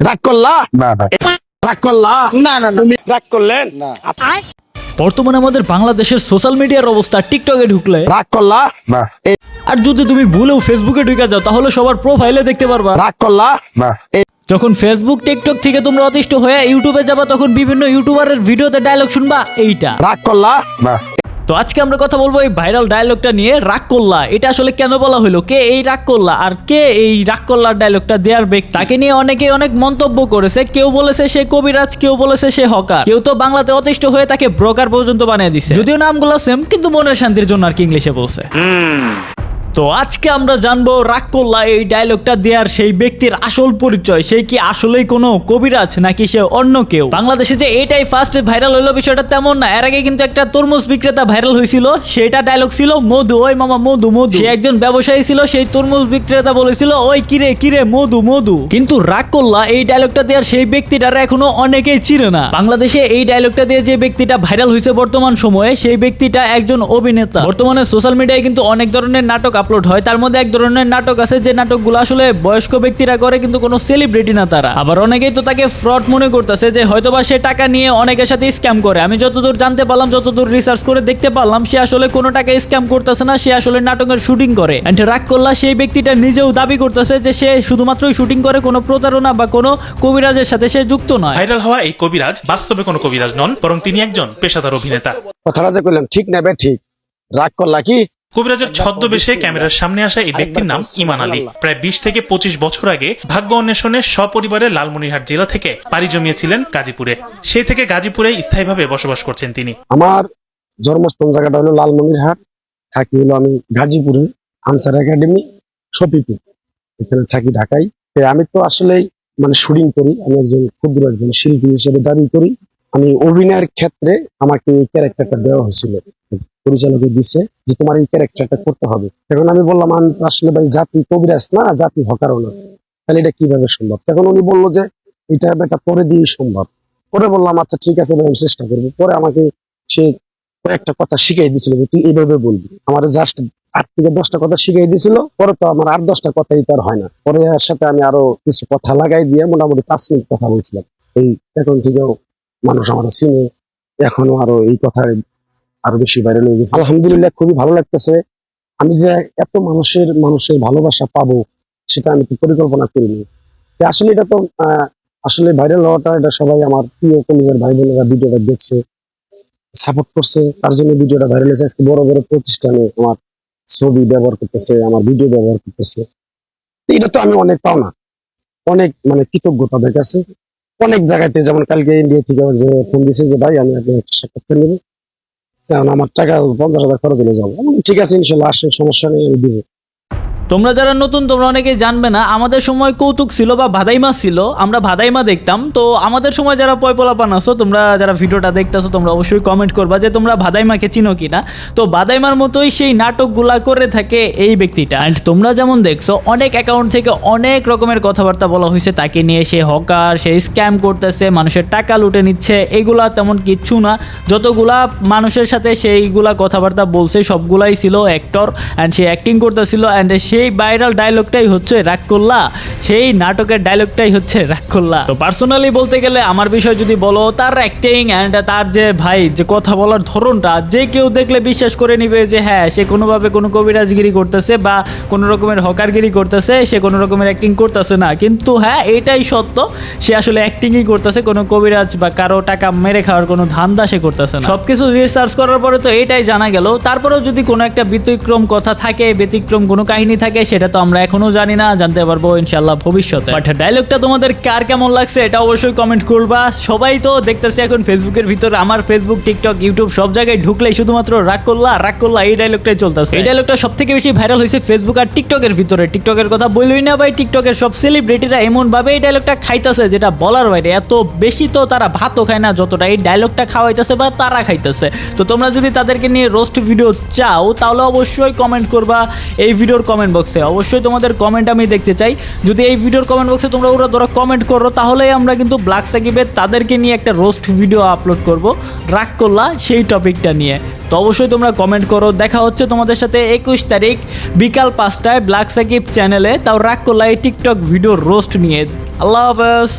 রাগ করলা? না না রাগ করলা? না না না তুমি রাগ করলেন? না বর্তমানে আমাদের বাংলাদেশের সোশ্যাল মিডিয়ার অবস্থা, টিকটকে ঢুকলে রাগ করলা? না আর যদি তুমি ভুলেও ফেসবুকে ঢুকে যাও তাহলে সবার প্রোফাইলে দেখতে পারবা। রাগ করলা? না যখন ফেসবুক টিকটক থেকে তোমরা অতিষ্ঠ হয়ে ইউটিউবে যাবা তখন বিভিন্ন ইউটিউবারের ভিডিওতে ডায়লগ শুনবা এইটা। রাগ করলা? না তো আজকে আমরা কথা বলবো এই ভাইরাল ডায়লগটা নিয়ে, রাগ করলা। এটা আসলে কেন বলা হলো, কে এই রাগ করলা, আর কে এই রাগ করলার ডায়লগটা দেওয়ার ব্যক্তি, তাকে নিয়ে অনেকে অনেক মন্তব্য করেছে। কেউ বলেছে সে কবিরাজ, কেউ বলেছে সে হকার, কেউ তো বাংলাতে অতিষ্ঠ হয়ে তাকে ব্রোকার পর্যন্ত বানিয়ে দিছে। যদিও নামগুলো সেম, কিন্তু মনের শান্তির জন্য আর কি ইংলিশে বলছে। তো আজকে আমরা জানবো রাগ করলা এই ডায়লগটা দেওয়ার সেই ব্যক্তির আসল পরিচয়। সে কি আসলেই কোনো কবিরাজ নাকি সে অন্য কেউ? বাংলাদেশে যে এটাই ফার্স্ট ভাইরাল হলো বিষয়টা তেমন না। এর আগে কিন্তু একটা তরমুজ বিক্রেতা ভাইরাল হয়েছিল, সেটা ডায়লগ ছিল মধু, ওই মামা মধু মধু। সে একজন ব্যবসায়ী ছিল, সেই তরমুজ বিক্রেতা বলেছিল ওই কিরে কিরে মধু মধু। কিন্তু রাগ করলা এই ডায়লগটা দেওয়ার সেই ব্যক্তিটার এখনো অনেকেই চিনে না। বাংলাদেশে এই ডায়লগটা দিয়ে যে ব্যক্তিটা ভাইরাল হয়েছে বর্তমান সময়ে, সেই ব্যক্তিটা একজন অভিনেতা। বর্তমানে সোশ্যাল মিডিয়ায় কিন্তু অনেক ধরনের নাটক আপলোড হয়, তার মধ্যে এক ধরনের নাটক আছে যে নাটকগুলো আসলে বয়স্ক ব্যক্তিরা করে, কিন্তু কোনো সেলিব্রিটি না তারা। আবার অনেকেই তো তাকে ফ্রড মনে করতেছে যে হয়তোবা সে টাকা নিয়ে অনেকের সাথে স্ক্যাম করে। আমি যতদূর জানতে পারলাম, যতদূর রিসার্চ করে দেখতে পারলাম, সে আসলে কোনো টাকা স্ক্যাম করতেছে না, সে আসলে নাটকের শুটিং করে। এন্ড রাগ করলা সেই ব্যক্তিটা নিজেও দাবি করতেছে যে সে শুধুমাত্রই শুটিং করে, কোনো প্রতারণা বা কোনো কবিরাজের সাথে সে যুক্ত নয়। ভাইরাল হওয়া এই কবিরাজ বাস্তবে কোনো কবিরাজ নন, বরং তিনি একজন পেশাদার অভিনেতা। কথাটা যে কইলাম ঠিক না বে ঠিক? রাগ করলা কি? কবিরাজের ছদ্মবেশে ক্যামেরার সামনে আসা এই ব্যক্তির নাম ইমান আলী। প্রায় 20 থেকে 25 বছর আগে ভাগ্য অন্বেষণে সপরিবারে লালমনিরহাট জেলা থেকে পাড়ি জমিয়েছিলেন গাজীপুরে। সেই থেকে গাজীপুরে স্থায়ীভাবে বসবাস করছেন তিনি। আমার জন্মস্থান জায়গাটা হলো লালমনিরহাট, থাকি হলো আমি গাজীপুরে, আনসার একাডেমি শফিপুর, এখানে থাকি ঢাকায়। আমি তো আসলেই মানে শুটিং করি, আমি ক্ষুদ্র একজন শিল্পী হিসেবে দাবি করি। আমি অভিনয়ের ক্ষেত্রে আমাকে এই ক্যারেক্টারটা দেওয়া হয়েছিল, পরিচালকে দিছে যে তোমার এই ক্যারেক্টারটা করতে হবে। এখন আমি বললাম আমি আসলে ভাই জাতি কবিরাজ না, জাতি হকারও না, তাহলে এটা কিভাবে সম্ভব? তখন উনি বললো যে এটা পরে দিয়ে সম্ভব। পরে বললাম আচ্ছা ঠিক আছে ভাই, আমি চেষ্টা করবো। পরে আমাকে সে কয়েকটা কথা শিখাই দিছিল যে তুই এইভাবে বলবি। আমার জাস্ট 8 থেকে 10টা কথা শিখাই দিছিল। পরে তো আমার 8-10টা কথাই তো আর হয় না। পরে এর সাথে আমি আরো কিছু কথা লাগাই দিয়ে মোটামুটি 5 মিনিট কথা বলছিলাম। এই এখন থেকেও মানুষ আমার চিনে, এখনো আরো এই কথা আরো বেশি ভাইরাল হয়ে গেছে। আলহামদুলিল্লাহ খুবই ভালো লাগতেছে। আমি যে এত মানুষের ভালোবাসা পাবো সেটা আমি তো পরিকল্পনা করিনি। আসলে এটা তো আসলে ভাইরাল হওয়াটা, এটা সবাই আমার প্রিয় কলিগের ভাই বোনেরা ভিডিওটা দেখছে, সাপোর্ট করছে, তার জন্য ভিডিওটা ভাইরাল হয়েছে। আজকে বড় বড় প্রতিষ্ঠানে আমার ছবি ব্যবহার করতেছে, আমার ভিডিও ব্যবহার করতেছে। এটা তো আমি অনেক পাওনা, অনেক মানে কৃতজ্ঞ তাদের কাছে। অনেক জায়গাতে, যেমন কালকে ইন্ডিয়া থেকে ফোন দিয়েছে যে ভাই আমি আপনার সাক্ষাৎকার নেবো, কারণ আমার টাকা 50,000 খরচ হলে যাবো। ঠিক আছে ইনশাল্লাহ, আসে সমস্যা নেই, আমি দিব। তোমরা যারা নতুন, তোমরা অনেকেই জানবে না, আমাদের সময় কৌতুক ছিল বা ভাদাইমা ছিল, আমরা ভাদাইমা দেখতাম। তো আমাদের সময় যারা পয়পলাপান আছো, তোমরা যারা ভিডিওটা দেখতেছো, তোমরা অবশ্যই কমেন্ট করবা যে তোমরা ভাদাইমাকে চিনো কিনা। তো ভাদাইমার মতোই সেই নাটকগুলা করে থাকে এই ব্যক্তিটা। অ্যান্ড তোমরা যেমন দেখছো অনেক অ্যাকাউন্ট থেকে অনেক রকমের কথাবার্তা বলা হয়েছে তাকে নিয়ে, সে হকার, সে স্ক্যাম করতেছে, মানুষের টাকা লুটে নিচ্ছে। এগুলা তেমন কিচ্ছু না। যতগুলা মানুষের সাথে সেইগুলা কথাবার্তা বলছে সবগুলাই ছিল অ্যাক্টর, অ্যান্ড সে অ্যাক্টিং করতেছিল। অ্যান্ড সেই ভাইরাল ডায়লগটাই হচ্ছে রাগ করলা, সেই নাটকের ডায়লগটাই হচ্ছে রাগ করলা। তো পার্সোনালি বলতে গেলে আমার বিষয় যদি বলো, তার অ্যাক্টিং অ্যান্ড তার যে ভাই যে কথা বলার ধরনটা, যে কেউ দেখলে বিশ্বাস করে নিবে যে হ্যাঁ সে কোনোভাবে কোনো কবিরাজগিরি করতেছে বা কোনো রকমের হকারগিরি করতেছে, সে কোনো রকমের অ্যাক্টিং করতেছে না। কিন্তু হ্যাঁ এটাই সত্য, সে আসলে অ্যাক্টিংই করতেছে, কোনো কবিরাজ বা কারো টাকা মেরে খাওয়ার কোনো ধান্দা সে করতেছে না। সবকিছু রিসার্চ করার পরে তো এটাই জানা গেল। তারপরেও যদি কোনো একটা ব্যতিক্রম কথা থাকে, ব্যতিক্রম কোনো কাহিনী থাকে, সেটা তো আমরা এখনো জানি না, জানতে পারবো ইনশাআল্লাহ ভবিষ্যতে। বাট ডায়লগটা তোমাদের কার কেমন লাগছে এটা অবশ্যই কমেন্ট করবা। সবাই তো দেখতেছে এখন ফেসবুকের ভিতরে, আমার ফেসবুক, টিকটক, ইউটিউব সব জায়গায় ঢুকলেই শুধুমাত্র রাগ করলা রাগ করলা এই ডায়লগটাই চলতেছে। এই ডায়লগটা সব থেকে বেশি ভাইরাল হয়েছে ফেসবুক আর টিকটকের ভিতরে। টিকটকের কথা বলই না ভাই, টিকটকের সব সেলিব্রিটিরা এমন ভাবে এই ডায়লগটা খাইতেছে যেটা বলার বাইরে। এত বেশি তো তারা ভাতও খায় না যতটা এই ডায়লগটা খাওয়াইতেছে বা তারা খাইতেছে। তো তোমরা যদি তাদেরকে নিয়ে রোস্ট ভিডিও চাও তাহলে অবশ্যই কমেন্ট করবা এই ভিডিওর কমেন্ট বক্সে। অবশ্যই তোমাদের কমেন্ট আমি দেখতে চাই। যদি এই ভিডিওর কমেন্ট বক্সে তোমরা ওরা ধরো কমেন্ট করো, তাহলেই আমরা কিন্তু ব্ল্যাক সাকিবের তাদেরকে নিয়ে একটা রোস্ট ভিডিও আপলোড করব, রাগ করলা সেই টপিকটা নিয়ে। তো অবশ্যই তোমরা কমেন্ট করো। দেখা হচ্ছে তোমাদের সাথে 21 তারিখ বিকাল 5টায় ব্ল্যাক সাকিব চ্যানেলে, তাও রাগ করলা এই টিকটক ভিডিও রোস্ট নিয়ে। আল্লাহ হাফেজ।